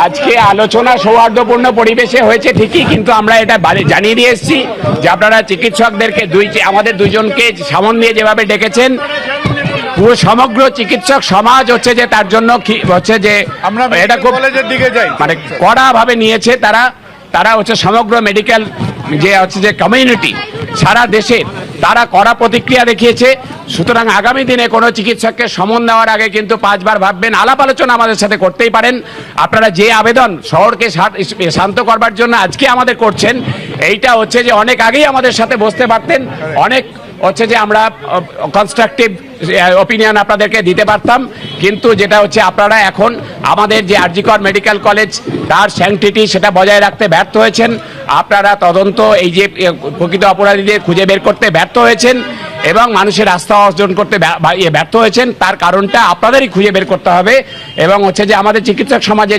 আজকে আলোচনা সৌহার্দ্যপূর্ণ পরিবেশে হয়েছে ঠিকই, কিন্তু আমরা এটা জানিয়ে দিয়ে এসেছি যে আপনারা চিকিৎসকদেরকে আমাদের দুইজনকে সামন দিয়ে যেভাবে ডেকেছেন, পুরো সমগ্র চিকিৎসক সমাজ হচ্ছে যে তার জন্য হচ্ছে যে আমরা এটা খুব কলেজের দিকে যাই, মানে কড়াভাবে নিয়েছে তারা হচ্ছে সমগ্র মেডিকেল যে হচ্ছে যে কমিউনিটি সারা দেশের, তারা কড়া প্রতিক্রিয়া দেখিয়েছে। সুতরাং আগামী দিনে কোনো চিকিৎসককে সমন দেওয়ার আগে কিন্তু 5 বার ভাববেন। আলাপ আলোচনা আমাদের সাথে করতেই পারেন। আপনারা যে আবেদন শহরকে শান্ত করবার জন্য আজকে আমাদের করছেন, এইটা হচ্ছে যে অনেক আগেই আমাদের সাথে বসতে পারতেন, অনেক হচ্ছে যে আমরা কনস্ট্রাকটিভ ওপিনিয়ন আপনাদেরকে দিতে পারতাম। কিন্তু যেটা হচ্ছে আপনারা এখন আমাদের যে আরজিকর মেডিকেল কলেজ তার স্যাংটিটি সেটা বজায় রাখতে ব্যর্থ হয়েছেন। আপনারা তদন্ত এই যে প্রকৃত অপরাধীদের খুঁজে বের করতে ব্যর্থ হয়েছেন এবং মানুষের আস্থা অর্জন করতে ব্যর্থ হয়েছেন। তার কারণটা আপনাদেরই খুঁজে বের করতে হবে এবং হচ্ছে যে আমাদের চিকিৎসক সমাজে